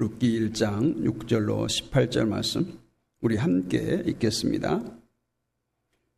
룻기 1장 6절로 18절 말씀 우리 함께 읽겠습니다.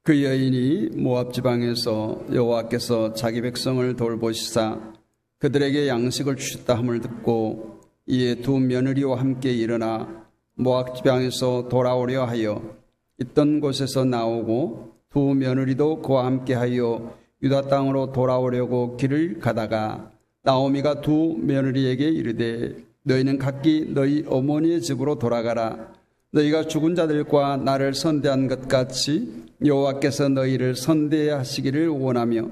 그 여인이 모압 지방에서 여호와께서 자기 백성을 돌보시사 그들에게 양식을 주셨다 함을 듣고 이에 두 며느리와 함께 일어나 모압 지방에서 돌아오려 하여 있던 곳에서 나오고 두 며느리도 그와 함께하여 유다 땅으로 돌아오려고 길을 가다가 나오미가 두 며느리에게 이르되 너희는 각기 너희 어머니의 집으로 돌아가라. 너희가 죽은 자들과 나를 선대한 것 같이 여호와께서 너희를 선대하시기를 원하며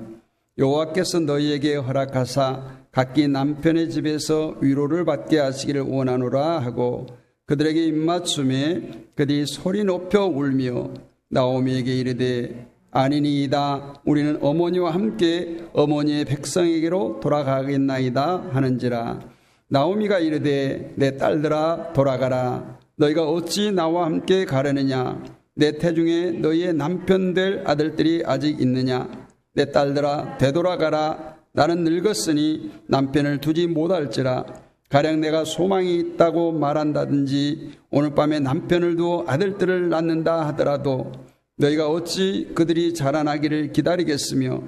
여호와께서 너희에게 허락하사 각기 남편의 집에서 위로를 받게 하시기를 원하노라 하고 그들에게 입맞춤에 그들이 소리 높여 울며 나오미에게 이르되 아니니이다. 우리는 어머니와 함께 어머니의 백성에게로 돌아가겠나이다 하는지라. 나오미가 이르되 내 딸들아 돌아가라. 너희가 어찌 나와 함께 가려느냐. 내 태중에 너희의 남편 될 아들들이 아직 있느냐. 내 딸들아 되돌아가라. 나는 늙었으니 남편을 두지 못할지라. 가령 내가 소망이 있다고 말한다든지 오늘 밤에 남편을 두어 아들들을 낳는다 하더라도 너희가 어찌 그들이 자라나기를 기다리겠으며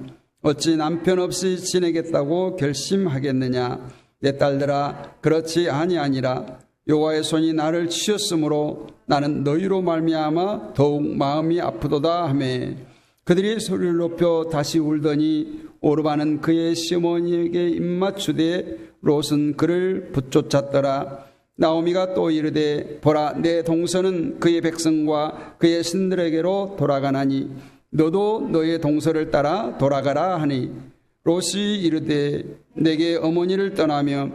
어찌 남편 없이 지내겠다고 결심하겠느냐. 내 딸들아 그렇지 아니하니라. 여호와의 손이 나를 치셨으므로 나는 너희로 말미암아 더욱 마음이 아프도다 하매 그들이 소리를 높여 다시 울더니 오르바는 그의 시어머니에게 입맞추되 롯은 그를 붙쫓았더라. 나오미가 또 이르되 보라 내 동서는 그의 백성과 그의 신들에게로 돌아가나니 너도 너의 동서를 따라 돌아가라 하니 롯이 이르되 내게 어머니를 떠나며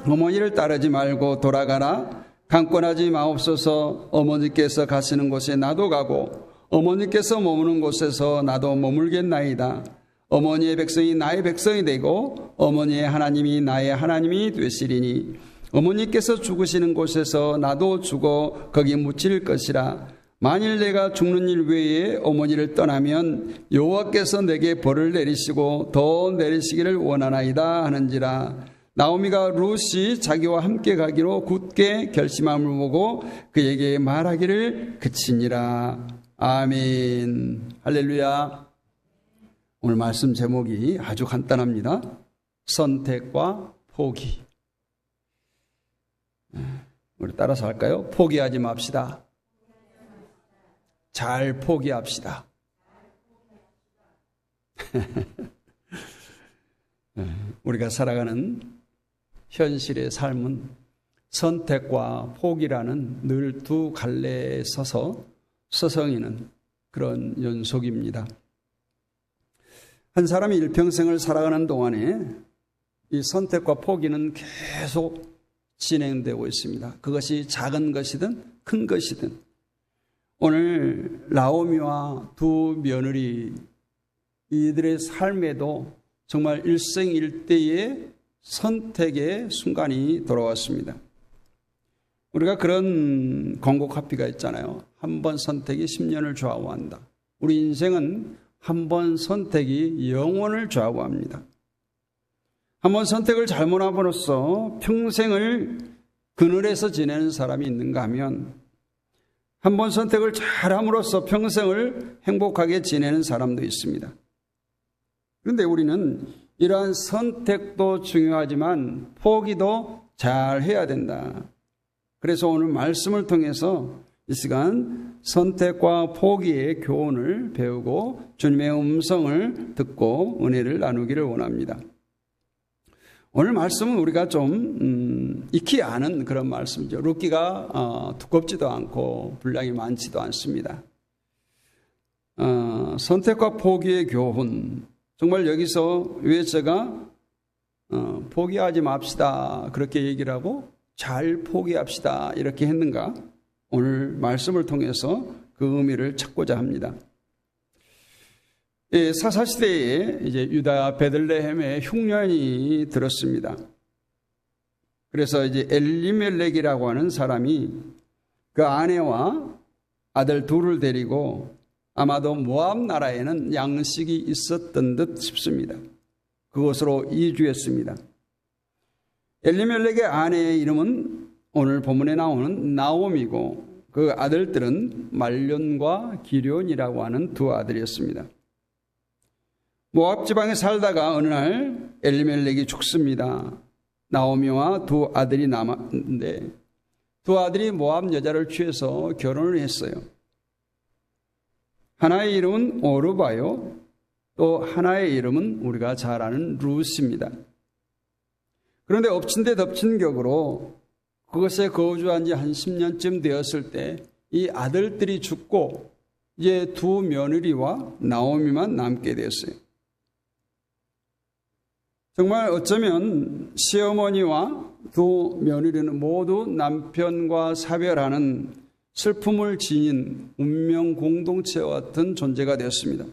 어머니를 따르지 말고 돌아가라. 강권하지 마옵소서. 어머니께서 가시는 곳에 나도 가고 어머니께서 머무는 곳에서 나도 머물겠나이다. 어머니의 백성이 나의 백성이 되고 어머니의 하나님이 나의 하나님이 되시리니 어머니께서 죽으시는 곳에서 나도 죽어 거기 묻힐 것이라. 만일 내가 죽는 일 외에 어머니를 떠나면 여호와께서 내게 벌을 내리시고 더 내리시기를 원하나이다 하는지라. 나오미가 룻이 자기와 함께 가기로 굳게 결심함을 보고 그에게 말하기를 그치니라. 아멘. 할렐루야. 오늘 말씀 제목이 아주 간단합니다. 선택과 포기. 우리 따라서 할까요? 포기하지 맙시다. 잘 포기합시다. 우리가 살아가는 현실의 삶은 선택과 포기라는 늘 두 갈래에 서서 서성이는 그런 연속입니다. 한 사람이 일평생을 살아가는 동안에 이 선택과 포기는 계속 진행되고 있습니다. 그것이 작은 것이든 큰 것이든. 오늘 나오미와 두 며느리 이들의 삶에도 정말 일생일대의 선택의 순간이 돌아왔습니다. 우리가 그런 광고 카피가 있잖아요. 한 번 선택이 10년을 좌우한다. 우리 인생은 한 번 선택이 영혼을 좌우합니다. 한 번 선택을 잘못함으로써 평생을 그늘에서 지내는 사람이 있는가 하면 한 번 선택을 잘함으로써 평생을 행복하게 지내는 사람도 있습니다. 그런데 우리는 이러한 선택도 중요하지만 포기도 잘 해야 된다. 그래서 오늘 말씀을 통해서 이 시간 선택과 포기의 교훈을 배우고 주님의 음성을 듣고 은혜를 나누기를 원합니다. 오늘 말씀은 우리가 좀 익히 아는 그런 말씀이죠. 룻기가 두껍지도 않고 분량이 많지도 않습니다. 선택과 포기의 교훈. 정말 여기서 왜 제가 포기하지 맙시다 그렇게 얘기를 하고 잘 포기합시다 이렇게 했는가? 오늘 말씀을 통해서 그 의미를 찾고자 합니다. 사사시대에 이제 유다 베들레헴에 흉년이 들었습니다. 그래서 이제 엘리멜렉이라고 하는 사람이 그 아내와 아들 둘을 데리고 아마도 모압 나라에는 양식이 있었던 듯 싶습니다. 그곳으로 이주했습니다. 엘리멜렉의 아내의 이름은 오늘 본문에 나오는 나오미고 그 아들들은 말론과 기럧이라고 하는 두 아들이었습니다. 모압 지방에 살다가 어느 날 엘리멜렉이 죽습니다. 나오미와 두 아들이 남았는데 두 아들이 모압 여자를 취해서 결혼을 했어요. 하나의 이름은 오르바요, 또 하나의 이름은 우리가 잘 아는 룻입니다. 그런데 엎친 데 덮친 격으로 그것에 거주한 지 한 10년쯤 되었을 때 이 아들들이 죽고 이제 두 며느리와 나오미만 남게 되었어요. 정말 어쩌면 시어머니와 두 며느리는 모두 남편과 사별하는 슬픔을 지닌 운명 공동체와 같은 존재가 되었습니다.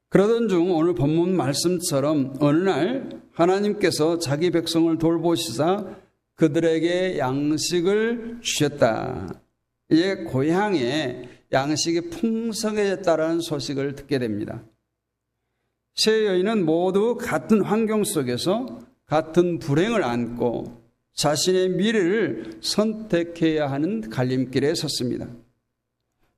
그러던 중 오늘 본문 말씀처럼 어느 날 하나님께서 자기 백성을 돌보시사 그들에게 양식을 주셨다. 이제 고향에 양식이 풍성해졌다는 소식을 듣게 됩니다. 세 여인은 모두 같은 환경 속에서 같은 불행을 안고 자신의 미래를 선택해야 하는 갈림길에 섰습니다.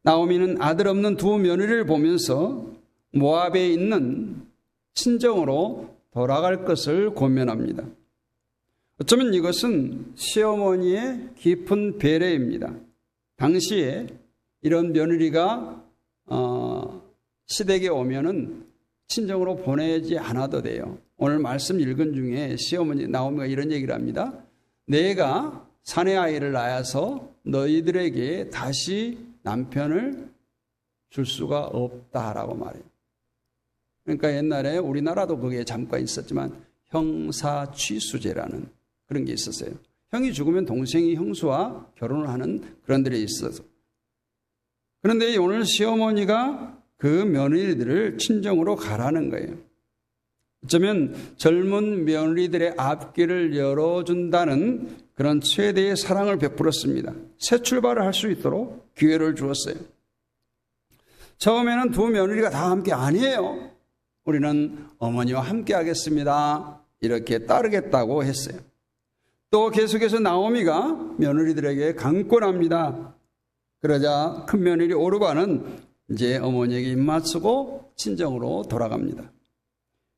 나오미는 아들 없는 두 며느리를 보면서 모압에 있는 친정으로 돌아갈 것을 고민합니다. 어쩌면 이것은 시어머니의 깊은 배려입니다. 당시에 이런 며느리가 시댁에 오면은 친정으로 보내지 않아도 돼요. 오늘 말씀 읽은 중에 시어머니 나오미가 이런 얘기를 합니다. 내가 사내 아이를 낳아서 너희들에게 다시 남편을 줄 수가 없다라고 말해요. 그러니까 옛날에 우리나라도 그게 잠깐 있었지만 형사취수제라는 그런 게 있었어요. 형이 죽으면 동생이 형수와 결혼을 하는 그런 들이 있어서. 그런데 오늘 시어머니가 그 며느리들을 친정으로 가라는 거예요. 어쩌면 젊은 며느리들의 앞길을 열어준다는 그런 최대의 사랑을 베풀었습니다. 새 출발을 할 수 있도록 기회를 주었어요. 처음에는 두 며느리가 다 함께 아니에요. 우리는 어머니와 함께 하겠습니다. 이렇게 따르겠다고 했어요. 또 계속해서 나오미가 며느리들에게 강권합니다. 그러자 큰 며느리 오르바는 이제 어머니에게 입맞추고 친정으로 돌아갑니다.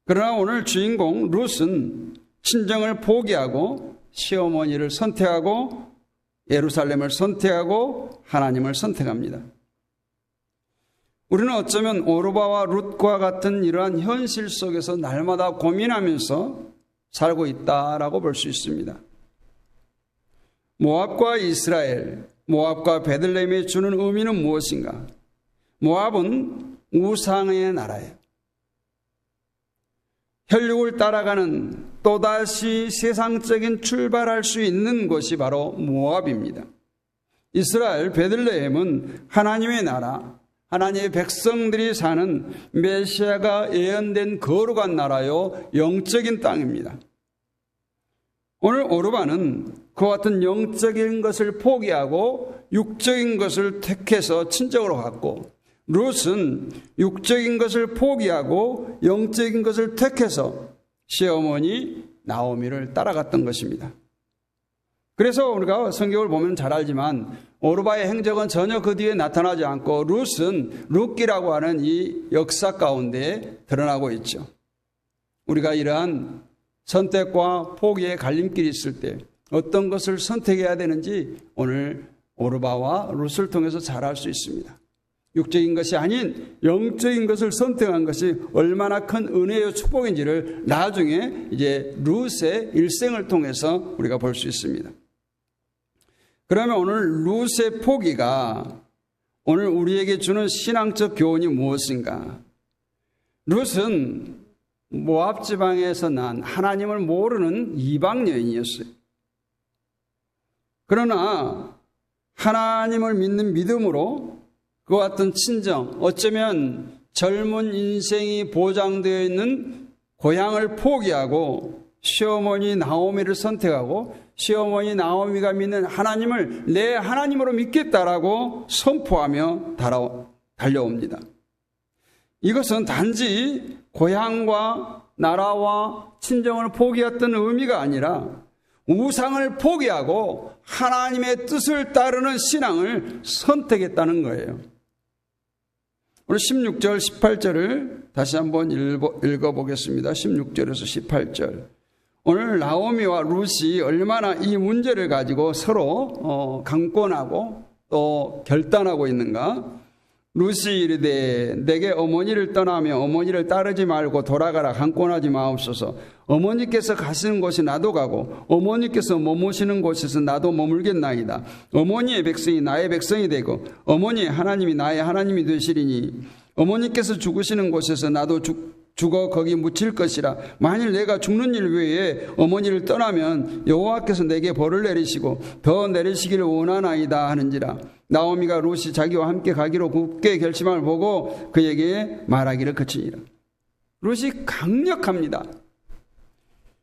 그러나 오늘 주인공 룻은 친정을 포기하고 시어머니를 선택하고 예루살렘을 선택하고 하나님을 선택합니다. 우리는 어쩌면 오르바와 룻과 같은 이러한 현실 속에서 날마다 고민하면서 살고 있다라고 볼 수 있습니다. 모압과 이스라엘, 모압과 베들레헴이 주는 의미는 무엇인가? 모압은 우상의 나라예요. 혈육을 따라가는 또다시 세상적인 출발할 수 있는 곳이 바로 모압입니다. 이스라엘 베들레헴은 하나님의 나라, 하나님의 백성들이 사는 메시아가 예언된 거룩한 나라요, 영적인 땅입니다. 오늘 오르바는 그와 같은 영적인 것을 포기하고 육적인 것을 택해서 친정으로 갔고, 룻은 육적인 것을 포기하고 영적인 것을 택해서 시어머니 나오미를 따라갔던 것입니다. 그래서 우리가 성경을 보면 잘 알지만 오르바의 행적은 전혀 그 뒤에 나타나지 않고 룻은 룻기라고 하는 이 역사 가운데 드러나고 있죠. 우리가 이러한 선택과 포기의 갈림길이 있을 때 어떤 것을 선택해야 되는지 오늘 오르바와 룻을 통해서 잘 알 수 있습니다. 육적인 것이 아닌 영적인 것을 선택한 것이 얼마나 큰 은혜요 축복인지를 나중에 이제 룻의 일생을 통해서 우리가 볼 수 있습니다. 그러면 오늘 룻의 포기가 오늘 우리에게 주는 신앙적 교훈이 무엇인가? 룻은 모압 지방에서 난 하나님을 모르는 이방 여인이었어요. 그러나 하나님을 믿는 믿음으로 그와 같은 친정, 어쩌면 젊은 인생이 보장되어 있는 고향을 포기하고 시어머니 나오미를 선택하고 시어머니 나오미가 믿는 하나님을 내 하나님으로 믿겠다라고 선포하며 달려옵니다. 이것은 단지 고향과 나라와 친정을 포기했던 의미가 아니라 우상을 포기하고 하나님의 뜻을 따르는 신앙을 선택했다는 거예요. 오늘 16절, 18절을 다시 한번 읽어보겠습니다. 16절에서 18절. 오늘 나오미와 룻이 얼마나 이 문제를 가지고 서로 강권하고 또 결단하고 있는가. 룻이 이르되 내게 어머니를 떠나며 어머니를 따르지 말고 돌아가라. 강권하지 마옵소서. 어머니께서 가시는 곳에 나도 가고 어머니께서 머무시는 곳에서 나도 머물겠나이다. 어머니의 백성이 나의 백성이 되고 어머니의 하나님이 나의 하나님이 되시리니 어머니께서 죽으시는 곳에서 나도 죽어 거기 묻힐 것이라. 만일 내가 죽는 일 외에 어머니를 떠나면 여호와께서 내게 벌을 내리시고 더 내리시기를 원하나이다 하는지라. 나오미가 룻이 자기와 함께 가기로 굳게 결심을 보고 그에게 말하기를 그치니라. 룻이 강력합니다.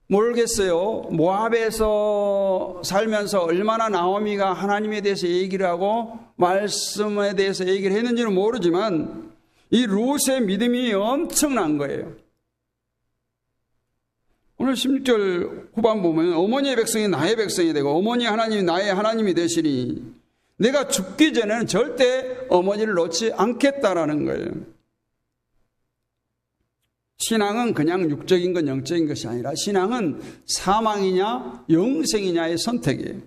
모르겠어요. 모압에서 살면서 얼마나 나오미가 하나님에 대해서 얘기를 하고 말씀에 대해서 얘기를 했는지는 모르지만 이 룻의 믿음이 엄청난 거예요. 오늘 16절 후반 보면 어머니의 백성이 나의 백성이 되고 어머니 하나님이 나의 하나님이 되시니 내가 죽기 전에는 절대 어머니를 놓지 않겠다라는 거예요. 신앙은 그냥 육적인 건 영적인 것이 아니라 신앙은 사망이냐 영생이냐의 선택이에요.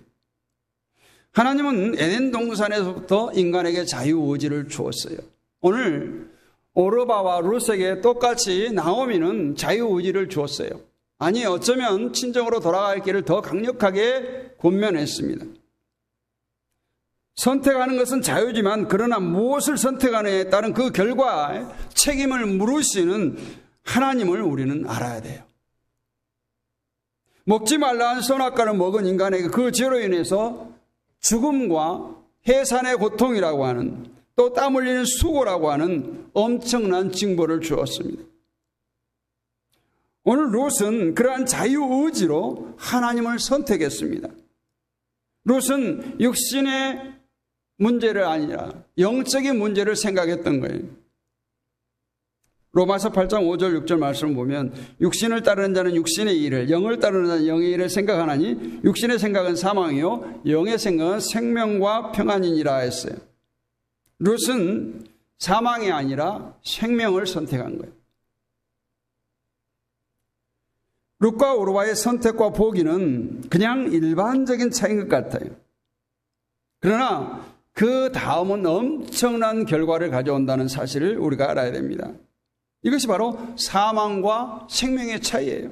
하나님은 에덴 동산에서부터 인간에게 자유의지를 주었어요. 오늘 오르바와 룻에게 똑같이 나오미는 자유의지를 주었어요. 아니 어쩌면 친정으로 돌아갈 길을 더 강력하게 권면했습니다. 선택하는 것은 자유지만 그러나 무엇을 선택하느냐에 따른 그 결과에 책임을 물으시는 하나님을 우리는 알아야 돼요. 먹지 말라는 선악과를 먹은 인간에게 그 죄로 인해서 죽음과 해산의 고통이라고 하는 또 땀 흘리는 수고라고 하는 엄청난 징벌을 주었습니다. 오늘 룻은 그러한 자유의지로 하나님을 선택했습니다. 룻은 육신의 문제를 아니라 영적인 문제를 생각했던 거예요. 로마서 8장 5절 6절 말씀을 보면 육신을 따르는 자는 육신의 일을 영을 따르는 자는 영의 일을 생각하나니 육신의 생각은 사망이요 영의 생각은 생명과 평안이니라 했어요. 룻은 사망이 아니라 생명을 선택한 거예요. 룻과 오르바의 선택과 보기는 그냥 일반적인 차이인 것 같아요. 그러나 그 다음은 엄청난 결과를 가져온다는 사실을 우리가 알아야 됩니다. 이것이 바로 사망과 생명의 차이예요.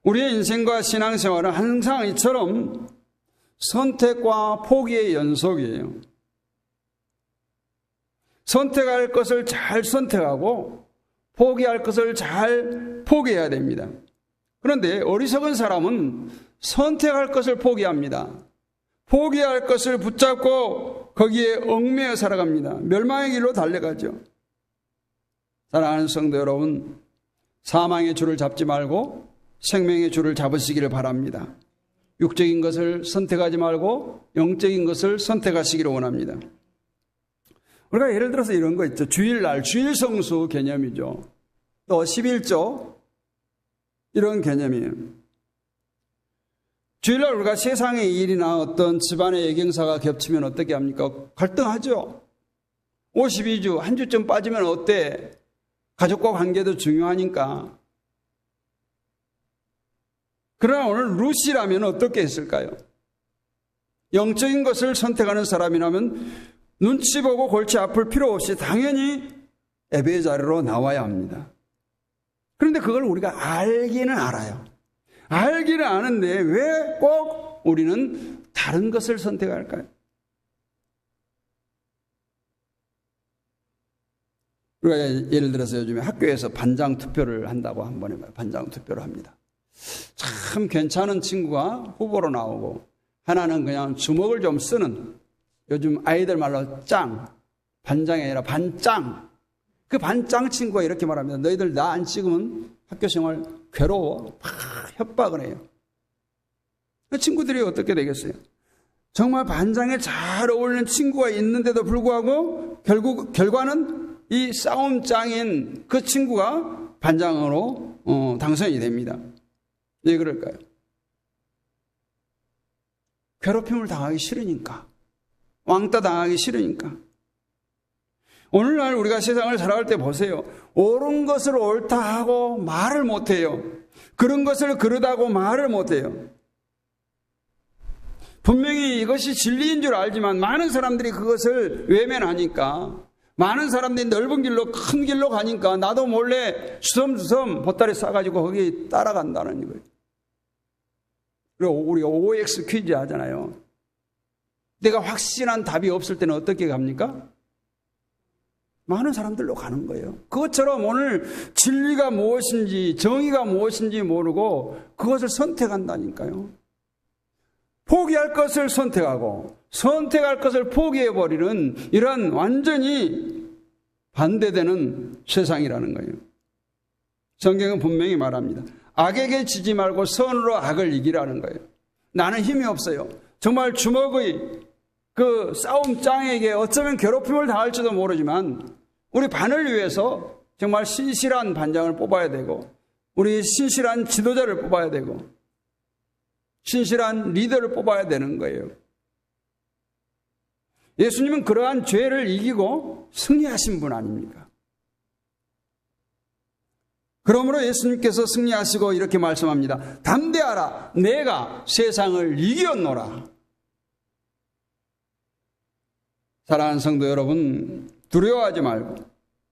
우리의 인생과 신앙생활은 항상 이처럼 선택과 포기의 연속이에요. 선택할 것을 잘 선택하고 포기할 것을 잘 포기해야 됩니다. 그런데 어리석은 사람은 선택할 것을 포기합니다. 포기할 것을 붙잡고 거기에 얽매여 살아갑니다. 멸망의 길로 달려가죠. 사랑하는 성도 여러분, 사망의 줄을 잡지 말고 생명의 줄을 잡으시기를 바랍니다. 육적인 것을 선택하지 말고 영적인 것을 선택하시기를 원합니다. 우리가 예를 들어서 이런 거 있죠. 주일날, 주일성수 개념이죠. 또 11조 이런 개념이에요. 주일날 우리가 세상의 일이나 어떤 집안의 예경사가 겹치면 어떻게 합니까? 갈등하죠. 52주, 한 주쯤 빠지면 어때? 가족과 관계도 중요하니까. 그러나 오늘 룻이라면 어떻게 했을까요? 영적인 것을 선택하는 사람이라면 눈치 보고 골치 아플 필요 없이 당연히 예배의 자리로 나와야 합니다. 그런데 그걸 우리가 알기는 알아요. 알기는 아는데 왜 꼭 우리는 다른 것을 선택할까요? 우리가 예를 들어서 요즘에 학교에서 반장 투표를 한다고 한번 해봐요. 반장 투표를 합니다. 참 괜찮은 친구가 후보로 나오고 하나는 그냥 주먹을 좀 쓰는 요즘 아이들 말로 짱, 반장이 아니라 반짱. 그 반짱 친구가 이렇게 말합니다. 너희들 나 안 찍으면 학교 생활 괴로워. 막 협박을 해요. 그 친구들이 어떻게 되겠어요? 정말 반장에 잘 어울리는 친구가 있는데도 불구하고 결과는 이 싸움짱인 그 친구가 반장으로 당선이 됩니다. 왜 그럴까요? 괴롭힘을 당하기 싫으니까, 왕따 당하기 싫으니까. 오늘날 우리가 세상을 살아갈 때 보세요. 옳은 것을 옳다 하고 말을 못해요. 그런 것을 그르다고 말을 못해요. 분명히 이것이 진리인 줄 알지만 많은 사람들이 그것을 외면하니까, 많은 사람들이 넓은 길로 큰 길로 가니까 나도 몰래 주섬주섬 보따리 싸가지고 거기 따라간다는 거예요. 그리고 우리가 OX 퀴즈 하잖아요. 내가 확실한 답이 없을 때는 어떻게 갑니까? 많은 사람들로 가는 거예요. 그것처럼 오늘 진리가 무엇인지 정의가 무엇인지 모르고 그것을 선택한다니까요. 포기할 것을 선택하고 선택할 것을 포기해버리는 이러한 완전히 반대되는 세상이라는 거예요. 성경은 분명히 말합니다. 악에게 지지 말고 선으로 악을 이기라는 거예요. 나는 힘이 없어요. 정말 주먹의 그 싸움장에게 어쩌면 괴롭힘을 당할지도 모르지만 우리 반을 위해서 정말 신실한 반장을 뽑아야 되고 우리 신실한 지도자를 뽑아야 되고 신실한 리더를 뽑아야 되는 거예요. 예수님은 그러한 죄를 이기고 승리하신 분 아닙니까? 그러므로 예수님께서 승리하시고 이렇게 말씀합니다. 담대하라. 내가 세상을 이겼노라. 사랑하는 성도 여러분, 두려워하지 말고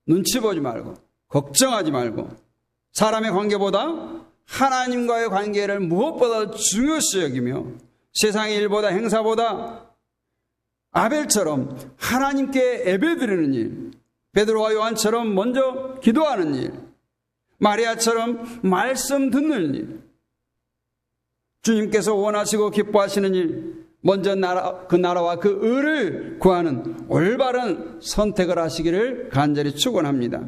눈치 보지 말고 걱정하지 말고 사람의 관계보다 하나님과의 관계를 무엇보다 중요시 여기며 세상의 일보다 행사보다 아벨처럼 하나님께 예배드리는 일, 베드로와 요한처럼 먼저 기도하는 일, 마리아처럼 말씀 듣는 일, 주님께서 원하시고 기뻐하시는 일, 먼저 그 나라와 그 의를 구하는 올바른 선택을 하시기를 간절히 축원합니다.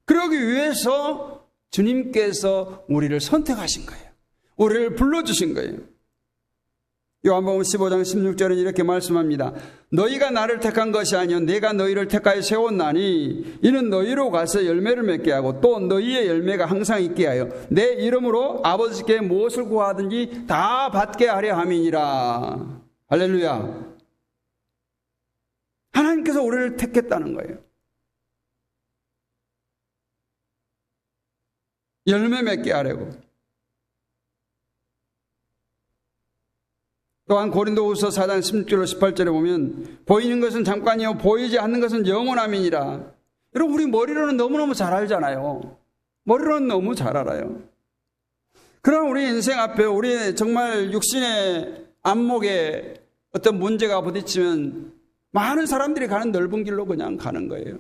그러기 위해서 주님께서 우리를 선택하신 거예요. 우리를 불러주신 거예요. 요한복음 15장 16절은 이렇게 말씀합니다. 너희가 나를 택한 것이 아니요 내가 너희를 택하여 세웠나니 이는 너희로 가서 열매를 맺게 하고 또 너희의 열매가 항상 있게 하여 내 이름으로 아버지께 무엇을 구하든지 다 받게 하려 함이니라. 할렐루야. 하나님께서 우리를 택했다는 거예요. 열매 맺게 하려고. 또한 고린도후서 4장 16절로 18절에 보면 보이는 것은 잠깐이요 보이지 않는 것은 영원함이니라. 여러분 우리 머리로는 너무너무 잘 알잖아요. 머리로는 너무 잘 알아요. 그럼 우리 인생 앞에 우리 정말 육신의 안목에 어떤 문제가 부딪히면 많은 사람들이 가는 넓은 길로 그냥 가는 거예요.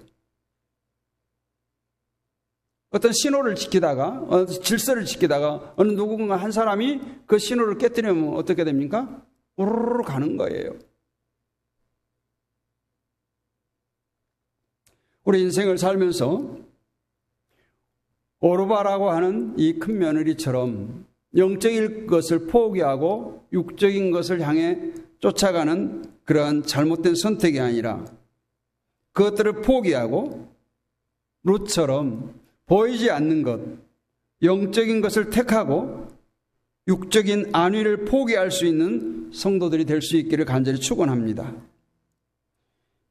어떤 신호를 지키다가 질서를 지키다가 어느 누군가 한 사람이 그 신호를 깨뜨리면 어떻게 됩니까? 우르르 가는 거예요. 우리 인생을 살면서 오르바라고 하는 이 큰 며느리처럼 영적인 것을 포기하고 육적인 것을 향해 쫓아가는 그러한 잘못된 선택이 아니라 그것들을 포기하고 룻처럼 보이지 않는 것, 영적인 것을 택하고 육적인 안위를 포기할 수 있는 성도들이 될 수 있기를 간절히 축원합니다.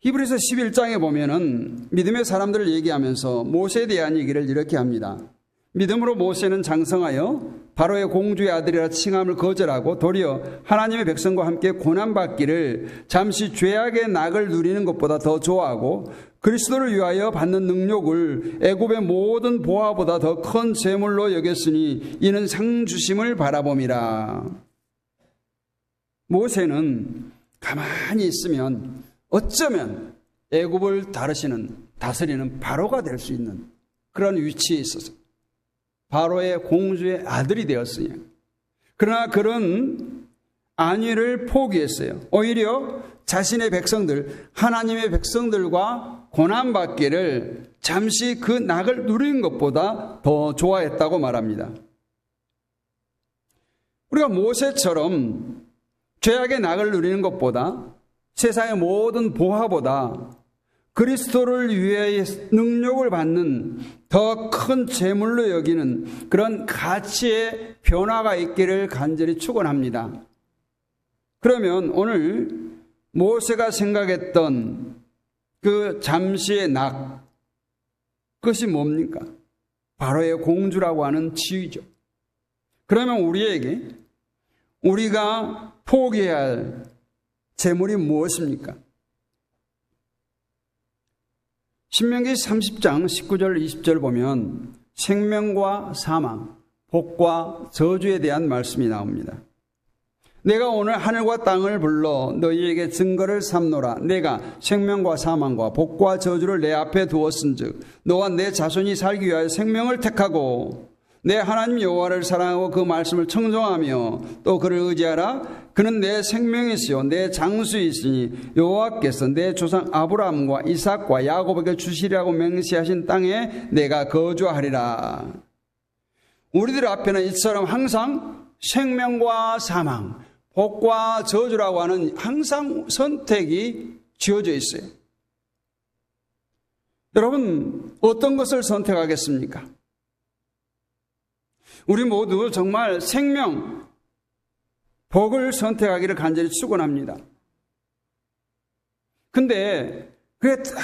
히브리서 11장에 보면은 믿음의 사람들을 얘기하면서 모세에 대한 얘기를 이렇게 합니다. 믿음으로 모세는 장성하여 바로의 공주의 아들이라 칭함을 거절하고 도리어 하나님의 백성과 함께 고난받기를 잠시 죄악의 낙을 누리는 것보다 더 좋아하고 그리스도를 위하여 받는 능력을 애굽의 모든 보화보다 더 큰 재물로 여겼으니 이는 상 주심을 바라봄이라. 모세는 가만히 있으면 어쩌면 애굽을 다스리는 바로가 될 수 있는 그런 위치에 있어서 바로의 공주의 아들이 되었으니 그러나 그런 안위를 포기했어요. 오히려 자신의 백성들, 하나님의 백성들과 고난받기를 잠시 그 낙을 누리는 것보다 더 좋아했다고 말합니다. 우리가 모세처럼 죄악의 낙을 누리는 것보다 세상의 모든 보화보다 그리스도를 위해 능력을 받는 더 큰 재물로 여기는 그런 가치의 변화가 있기를 간절히 축원합니다. 그러면 오늘 모세가 생각했던 그 잠시의 낙, 그것이 뭡니까? 바로의 공주라고 하는 지위죠. 그러면 우리가 포기해야 할 재물이 무엇입니까? 신명기 30장 19절 20절 보면 생명과 사망, 복과 저주에 대한 말씀이 나옵니다. 내가 오늘 하늘과 땅을 불러 너희에게 증거를 삼노라. 내가 생명과 사망과 복과 저주를 내 앞에 두었은즉 너와 내 자손이 살기 위하여 생명을 택하고 내 하나님 여호와를 사랑하고 그 말씀을 청종하며 또 그를 의지하라. 그는 내 생명이시요 내 장수이시니 여호와께서 내 조상 아브라함과 이삭과 야곱에게 주시리라고 맹세하신 땅에 내가 거주하리라. 우리들 앞에는 이처럼 항상 생명과 사망, 복과 저주라고 하는 항상 선택이 지어져 있어요. 여러분, 어떤 것을 선택하겠습니까? 우리 모두 정말 생명, 복을 선택하기를 간절히 축원합니다. 근데 그게 딱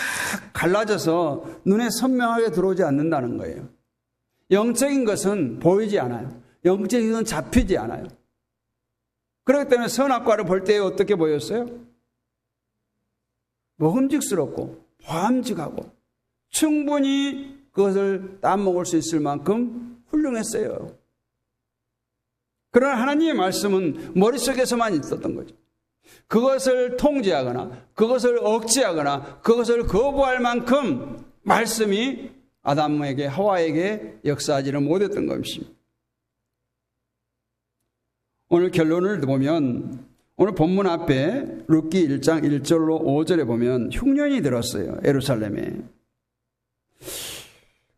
갈라져서 눈에 선명하게 들어오지 않는다는 거예요. 영적인 것은 보이지 않아요. 영적인 것은 잡히지 않아요. 그렇기 때문에 선악과를 볼 때 어떻게 보였어요? 먹음직스럽고 보암직하고 충분히 그것을 따먹을 수 있을 만큼 훌륭했어요. 그러나 하나님의 말씀은 머릿속에서만 있었던 거죠. 그것을 통제하거나 그것을 억제하거나 그것을 거부할 만큼 말씀이 아담에게 하와에게 역사하지를 못했던 것입니다. 오늘 결론을 보면 오늘 본문 앞에 룻기 1장 1절로 5절에 보면 흉년이 들었어요. 예루살렘에.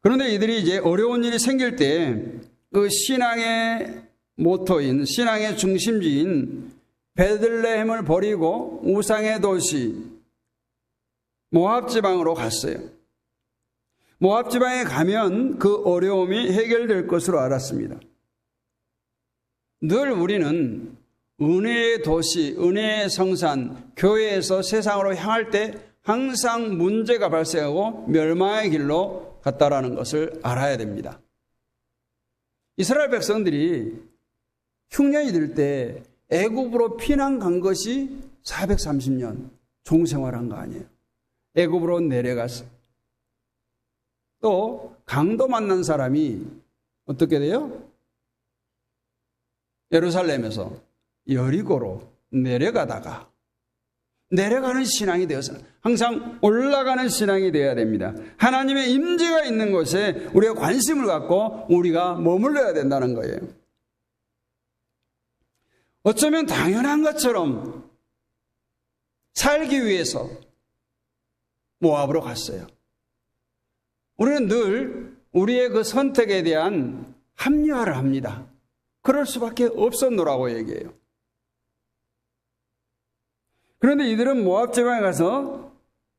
그런데 이들이 이제 어려운 일이 생길 때 그 신앙의 모토인 신앙의 중심지인 베들레헴을 버리고 우상의 도시 모압 지방으로 갔어요. 모압 지방에 가면 그 어려움이 해결될 것으로 알았습니다. 늘 우리는 은혜의 도시, 은혜의 성산, 교회에서 세상으로 향할 때 항상 문제가 발생하고 멸망의 길로 갔다라는 것을 알아야 됩니다. 이스라엘 백성들이 흉년이 들 때 애굽으로 피난 간 것이 430년 종생활한 거 아니에요. 애굽으로 내려갔어요. 또 강도 만난 사람이 어떻게 돼요? 예루살렘에서 여리고로 내려가다가 내려가는 신앙이 되어서는 항상 올라가는 신앙이 되어야 됩니다. 하나님의 임재가 있는 곳에 우리가 관심을 갖고 우리가 머물러야 된다는 거예요. 어쩌면 당연한 것처럼 살기 위해서 모압으로 갔어요. 우리는 늘 우리의 그 선택에 대한 합리화를 합니다. 그럴 수밖에 없었노라고 얘기해요. 그런데 이들은 모압 지방에 가서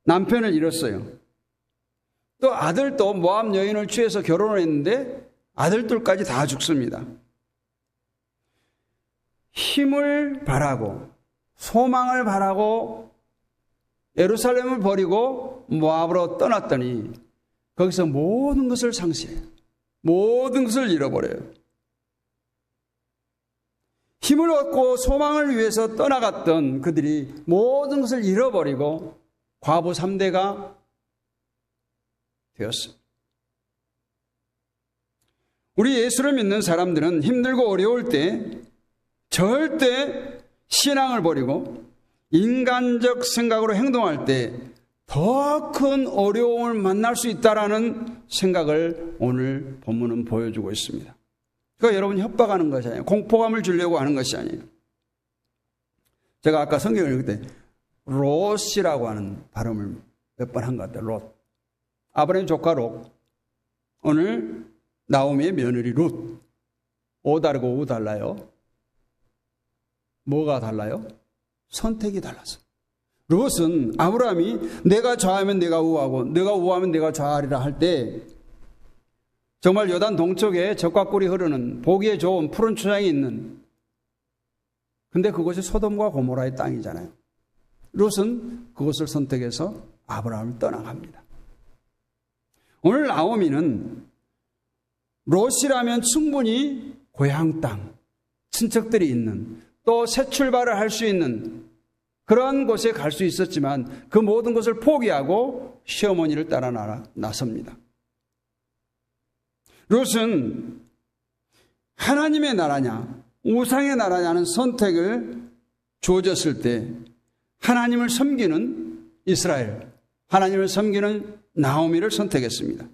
남편을 잃었어요. 또 아들도 모압 여인을 취해서 결혼을 했는데 아들들까지 다 죽습니다. 힘을 바라고 소망을 바라고 예루살렘을 버리고 모압으로 떠났더니 거기서 모든 것을 상실해요. 모든 것을 잃어버려요. 힘을 얻고 소망을 위해서 떠나갔던 그들이 모든 것을 잃어버리고 과부 3대가 되었어요. 우리 예수를 믿는 사람들은 힘들고 어려울 때 절대 신앙을 버리고 인간적 생각으로 행동할 때 더 큰 어려움을 만날 수 있다라는 생각을 오늘 본문은 보여주고 있습니다. 그러니까 여러분 협박하는 것이 아니에요. 공포감을 주려고 하는 것이 아니에요. 제가 아까 성경을 읽을 때 롯이라고 하는 발음을 몇 번 한 것 같아요. 롯. 아브라함 조카 롯. 오늘 나오미의 며느리 룻. 오 다르고 우 달라요. 뭐가 달라요? 선택이 달라서. 롯은 아브라함이 내가 좌하면 내가 우하고 내가 우하면 내가 좌하리라 할 때 정말 요단 동쪽에 적과 꿀이 흐르는 보기에 좋은 푸른 초장이 있는 근데 그곳이 소돔과 고모라의 땅이잖아요. 롯은 그곳을 선택해서 아브라함을 떠나갑니다. 오늘 나오미는 롯이라면 충분히 고향 땅, 친척들이 있는, 또 새 출발을 할 수 있는 그런 곳에 갈 수 있었지만 그 모든 것을 포기하고 시어머니를 따라 나섭니다. 롯은 하나님의 나라냐 우상의 나라냐는 선택을 주어졌을 때 하나님을 섬기는 이스라엘, 하나님을 섬기는 나오미를 선택했습니다.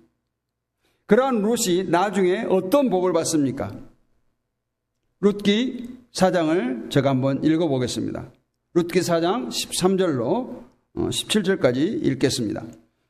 그러한 롯이 나중에 어떤 복을 받습니까? 룻기 4장을 제가 한번 읽어보겠습니다. 룻기 4장 13절로 17절까지 읽겠습니다.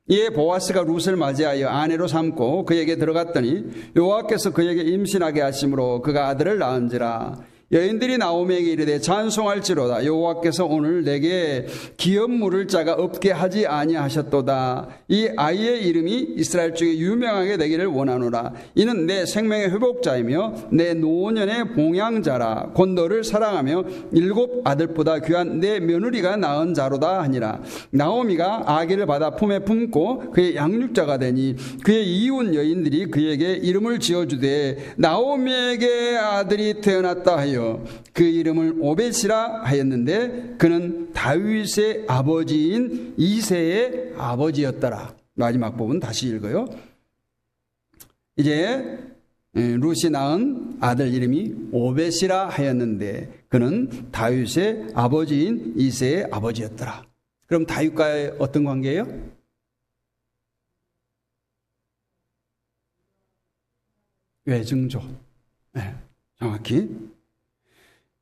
이에 보아스가 룻을 맞이하여 아내로 삼고 그에게 들어갔더니 여호와께서 그에게 임신하게 하심으로 그가 아들을 낳은지라. 여인들이 나오미에게 이르되 찬송할지로다. 여호와께서 오늘 내게 기업 물을 자가 없게 하지 아니하셨도다. 이 아이의 이름이 이스라엘 중에 유명하게 되기를 원하노라. 이는 내 생명의 회복자이며 내 노년의 봉양자라. 곧 너를 사랑하며 7 아들보다 귀한 내 며느리가 낳은 자로다 하니라. 나오미가 아기를 받아 품에 품고 그의 양육자가 되니 그의 이웃 여인들이 그에게 이름을 지어주되 나오미에게 아들이 태어났다 하여 그 이름을 오벳이라 하였는데 그는 다윗의 아버지인 이새의 아버지였더라. 마지막 부분 다시 읽어요. 이제 룻이 낳은 아들 이름이 오벳이라 하였는데 그는 다윗의 아버지인 이새의 아버지였더라. 그럼 다윗과의 어떤 관계예요? 외증조. 네, 정확히.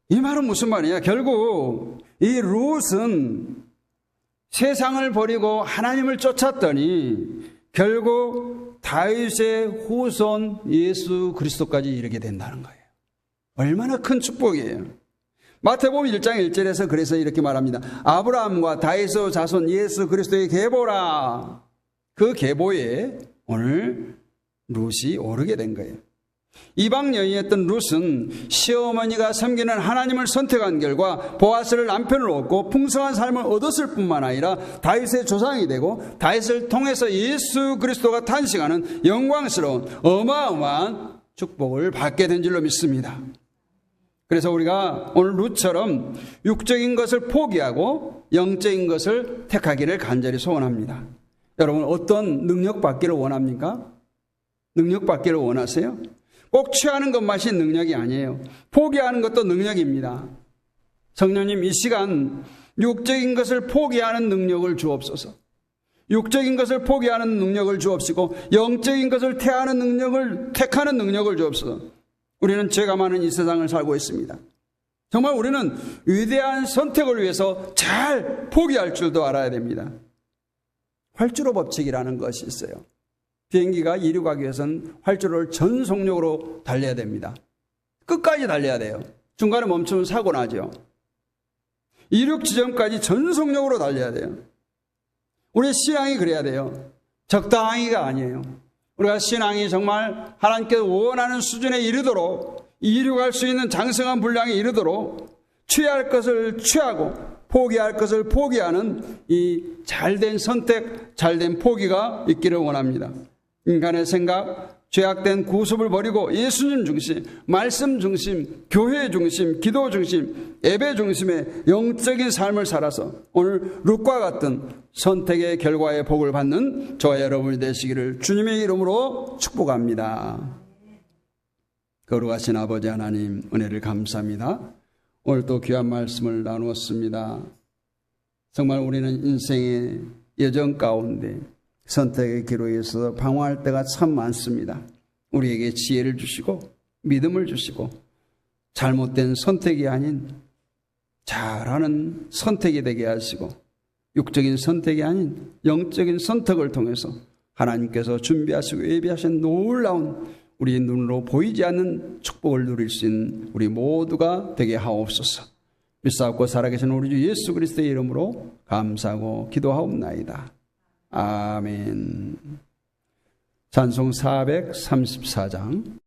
이 말은 무슨 말이냐? 결국 이 룻은 세상을 버리고 하나님을 쫓았더니 결국 다윗의 후손 예수 그리스도까지 이르게 된다는 거예요. 얼마나 큰 축복이에요. 마태복음 1장 1절에서 그래서 이렇게 말합니다. 아브라함과 다윗의 자손 예수 그리스도의 계보라. 그 계보에 오늘 룻이 오르게 된 거예요. 이방 여인이었던 룻은 시어머니가 섬기는 하나님을 선택한 결과 보아스를 남편으로 얻고 풍성한 삶을 얻었을 뿐만 아니라 다윗의 조상이 되고 다윗을 통해서 예수 그리스도가 탄생하는 영광스러운 어마어마한 축복을 받게 된 줄로 믿습니다. 그래서 우리가 오늘 룻처럼 육적인 것을 포기하고 영적인 것을 택하기를 간절히 소원합니다. 여러분 어떤 능력 받기를 원합니까? 능력 받기를 원하세요? 꼭 취하는 것만이 능력이 아니에요. 포기하는 것도 능력입니다. 성령님 이 시간 육적인 것을 포기하는 능력을 주옵소서. 육적인 것을 포기하는 능력을 주옵시고 영적인 것을 택하는 능력을 주옵소서. 우리는 죄가 많은 이 세상을 살고 있습니다. 정말 우리는 위대한 선택을 위해서 잘 포기할 줄도 알아야 됩니다. 활주로 법칙이라는 것이 있어요. 비행기가 이륙하기 위해서는 활주로를 전 속력으로 달려야 됩니다. 끝까지 달려야 돼요. 중간에 멈추면 사고 나죠. 이륙 지점까지 전 속력으로 달려야 돼요. 우리의 신앙이 그래야 돼요. 적당히가 아니에요. 우리가 신앙이 정말 하나님께서 원하는 수준에 이르도록 이륙할 수 있는 장성한 분량에 이르도록 취할 것을 취하고 포기할 것을 포기하는 이 잘된 선택, 잘된 포기가 있기를 원합니다. 인간의 생각, 죄악된 구습을 버리고 예수님 중심, 말씀 중심, 교회 중심, 기도 중심, 예배 중심의 영적인 삶을 살아서 오늘 룻과 같은 선택의 결과의 복을 받는 저와 여러분이 되시기를 주님의 이름으로 축복합니다. 거룩하신 아버지 하나님 은혜를 감사합니다. 오늘 또 귀한 말씀을 나누었습니다. 정말 우리는 인생의 여정 가운데 선택의 기로에 있어서 방황할 때가 참 많습니다. 우리에게 지혜를 주시고 믿음을 주시고 잘못된 선택이 아닌 잘하는 선택이 되게 하시고 육적인 선택이 아닌 영적인 선택을 통해서 하나님께서 준비하시고 예비하신 놀라운 우리 눈으로 보이지 않는 축복을 누릴 수 있는 우리 모두가 되게 하옵소서. 믿사옵고 살아계신 우리 주 예수 그리스도의 이름으로 감사하고 기도하옵나이다. 아멘. 찬송 434장